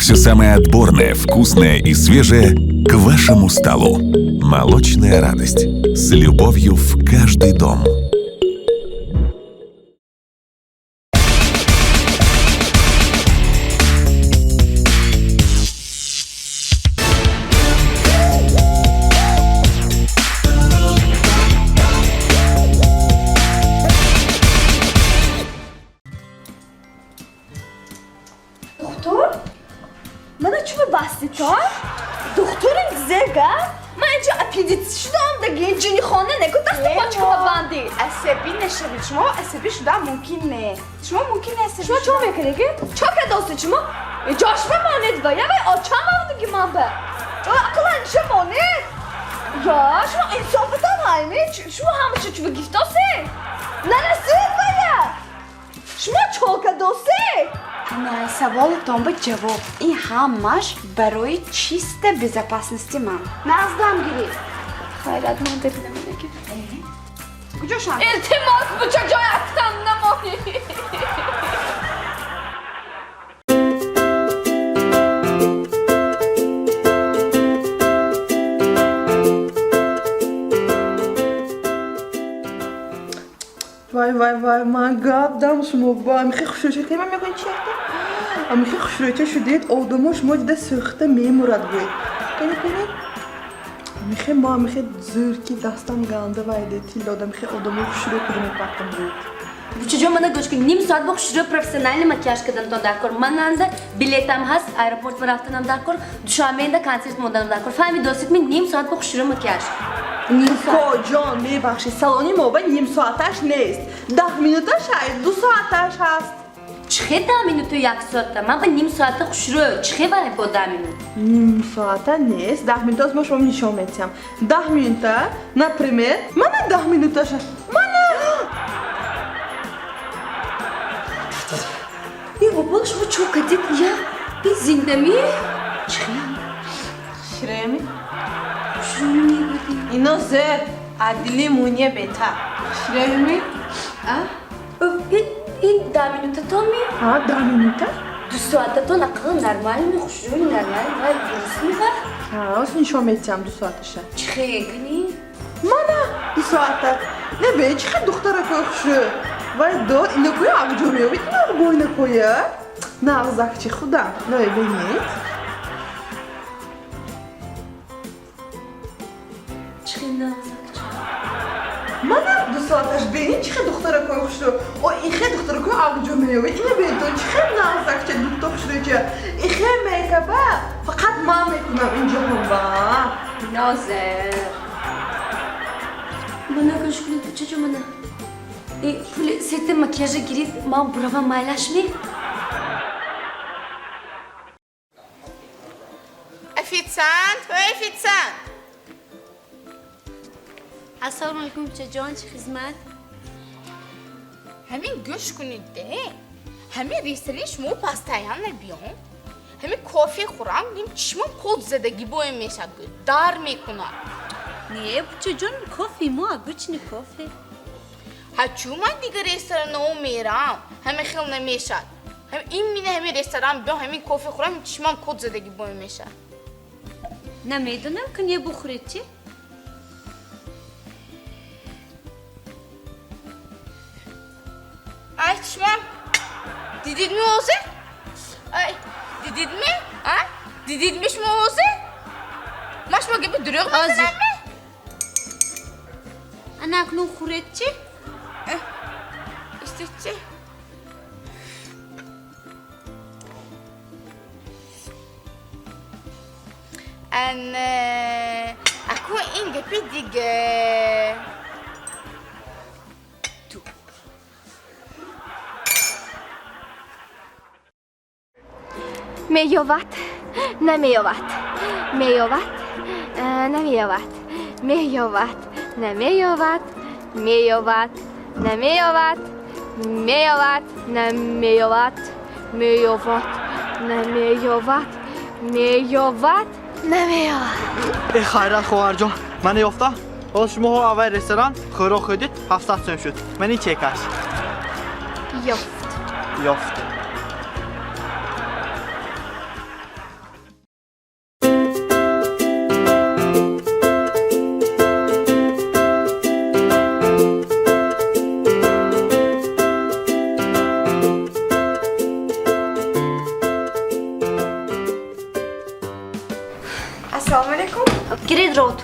Все самое отборное, вкусное и свежее к вашему столу. Молочная радость. С любовью в каждый дом. دخترم زگا من اینجا اپیدیت شدم دیگه جنی خانه نگو دست پاچ کنم باندی عصبی نشوید شما عصبی شدن ممکن نه شما ممکن عصبی شما چون میکنی که چا که دوست شما جاش بماند با یا آچان بود دیگه من به اقلا شما ماند یا شما انصافتان هایمی شما همه چه گیفتاسه نه نسید بیا شما چا که دوسته на саволатон ба ҷавоб ин ҳамаш барои чиста безопасности ман наздам гирӣ хайрат ман дил намеги куҷошам илтимос буча ҷояттан намони وای من гадам шумо ба михе хушрӯча ма мегӯед чи якта михе хушрӯча шудед одамо шумо дида сӯхта мемурад гӯед каникунед михе ма михе зӯр ки дастам ганда вайде тилода михе одамо хушрӯ кудаме паттам гӯед Чужо мана гӯш кунӣ ним соат бо хушрӯ профессиональный макияж кардантон дар кор ман нанда билетам ҳаст аэропорт ва рафтанам дар кор душанбеда концерт монданам дар кор фаҳми доситми ним соат бо хушрӯ макияж коҷон мебахши салони мо ба ним соаташ нест 10 минуташ ҳаст 2 соаташ ҳаст чихе 10 минуту 1 соата ман ба ним соата хушрӯ чихе вай бо 10 минут ним соата нест 10 минутас мо шумо нишон медиҳам 10 минута например мана 10 минуташ ҳаст мана бобо шумо чо кардед я безиндами чихе ширеми шумегуди ино зер адили муния бета ширеми ин 10 минутатонми 10 минута 2 соататон ақаллан нормалми хушрӯи нормал вай дурустми ва ҳаос нишон медиҳам 2 соаташа чихе кани мана 2 соата небе чихе духтаракои хушрӯ вай дор инакои ақҷомиёбит нағбо инакоя нағзакчи худам набинед чихе нағзакчи мана 2 соаташ бени чихе духтаракои хушрӯ ой ихе духтаракои ақҷомиёбит ина бедон чихе нағзакча духта хушрӯча ихе мекаба фақат ман мекунам инҷоҳонба нозер мана гӯш кунед чаҷо мана пули сети макияжа гирид ман буравам майлашми официант официант ассалому алайкум чаҷон чӣ хизмат ҳамин гӯш кунед де ҳамин рестораи шумо пастаян набиён ҳамин кофе хӯрам ним чишмам под задагӣ боем мешад дар мекунад не чаҷон кофе мо обычный кофе ҳачӯ ман дигар ресторанао мерам ҳамин хел намешад ин мина ҳамин ресторан биём ҳамин кофе хӯрам чишмам под задагӣ боем мешад намедонам кане бухӯред чи ай чишмам дидидми ҳозир ай дидидми дидидми шумо ҳозир ман шумо гапи дурӯғ мезанамми ана акнун хӯред чи истечи ана ако ин гапи дигар می‌یابد نمی‌یابد می‌یابد نمی‌یابد می‌یابد نمی‌یابد می‌یابد نمی‌یابد می‌یابد نمی‌یابد می‌یابد نمی‌یابد می‌یابد نمی‌یابد خیرت خواهرجان من یافته باز شما ها اول رستوران خورا خودید 700 سوم شد منی چک است یافت یافت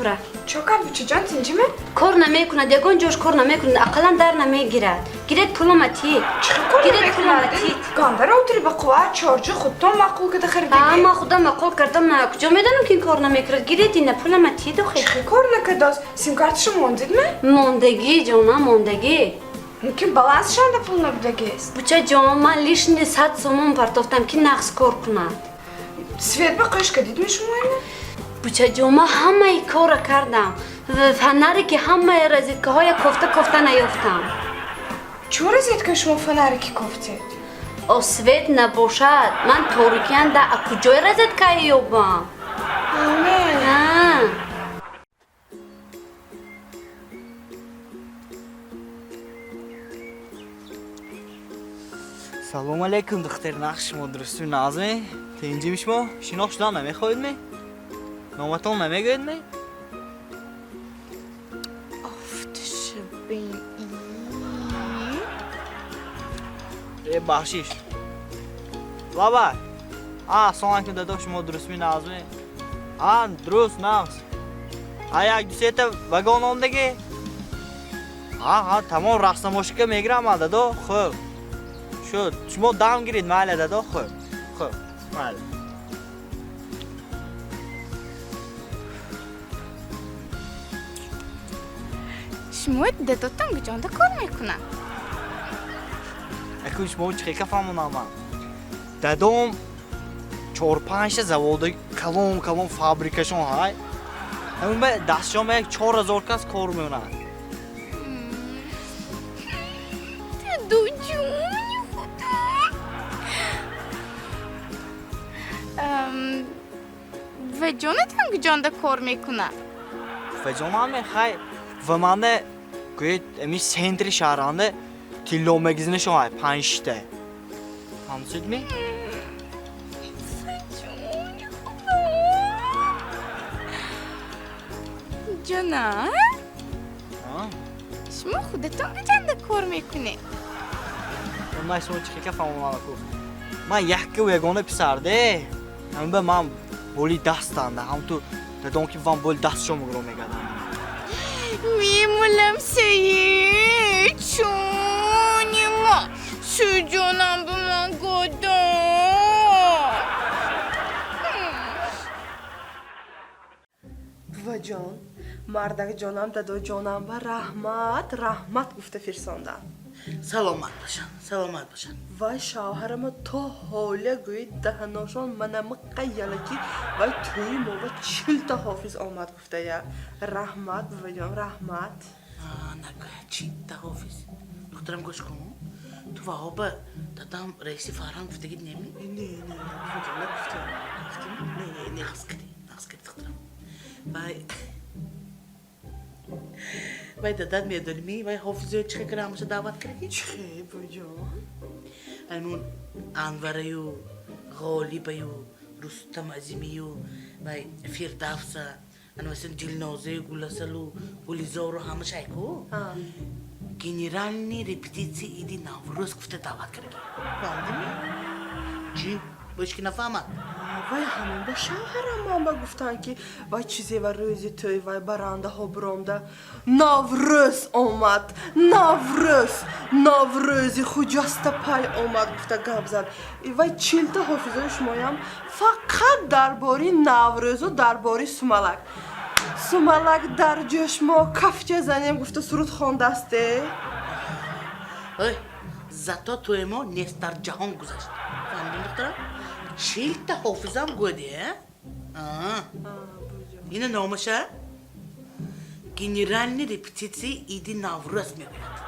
دکتوره چوکر بچه جان تینجی می؟ کار نمیکنه دیگه جوش کار نمیکنه اقلا در نمیگیرد گیرد پولمتی گیرد پولمتی گاندر اوتری با قوه چارجو خودتون معقول که خریدی ما خودم معقول کردم کجا میدونم که این کار نمیکرد گیرد این پولمتی دو خیلی چه کار نکرداز؟ سیم کارتشو موندید می؟ موندگی جانا موندگی ممکن بالانس شانده پول نبودگی است بچه جان من لیشنی 100 سومون پرتافتم که نقص کار کنند سویت با قش کردید می شما اینه؟ بچه جان من همه ای کار کردم فنری که همه رزیدکه های کفته نیافتم چه رزید که شما فنری که کفتید؟ سویت نباشد من تاریکیان در کجای رزیدکه یابم آمین سلام علیکم دختر نقش مدرسه نازمی تینجی میشما شناخت شدم نمیخواید می نامتون نمیگوید می افتش بین ای بخشیش بابا سلام علیکم داداش مدرسه نازمی درست نقص یک دو سه تا وگان آمدگی تمام رقص ماشکه میگیرم دادا خب شد شما دام گیرید محله دادا خب محله شما داداتم گجانده کار میکنن اکو شما چه کفامون آمد دادام 4-5 заводи کلون فابریکشون های همون به دستشون یک 4000 کس کار میکنن دو جونی خدا و جانت هم گجانده کار میکنن و جانم خیلی و من گوید امی سنتری شهرانده کیلو مگزینشون های 5 تا همسید می؟ جانا شما خودتون گجانده کار میکنه من شما چه که فهمون آنکو من یکی و یگانه پسرده همون به من بولی دستانده هم تو دادون که من بولی دستشو مگرو میگردم میمولم سیه چونی ما شو جانم به من گدام و جان مردک جانم دادو جانم و رحمت گفته فرساندن سلامت باشن و شوهرم تا حاله گوید دهناشان منم قیاله کی و توی مو و 40 تا حافظ آمد گفته یا رحمت و جان رحمت نگه چی تا حافظ دخترم گوش کن تو وهابه دادم رئیسی فرهنگ گفته گید نمی؟ نه و جان نگفته نه نقص کردی دخترم وای دادت میدونمی وای حافظه چه کرده همشه دعوت کرده چه با جان همون انوره و غالبه و رستم عظیمی و وای فردوسه انا مثلا دلنازه و گلسل و گلیزار و همه شایکو گنرالنی رپیتیسی ایدی نوروز گفته دعوت کرده فهمیدی؟ چی؟ باش که نفهمد وای همون با شوهرم با گفتن که وای چیزی و روزی توی وای برنده ها برامده نوروز آمد نوروزی خوجست پای آمد گفته گپ زد وای 40 تا حافظه شمایم فقط درباره نوروز و درباره سوملک در جوش ما کفچه زنیم گفته سرود خوانده استه زتا توی ما نیست در جهان گذشت فهمیدین دخترم؟ 40 تا حافظم گوده اینه نامشه گنرالنی رپیتیسی ایدی نوروز میگوید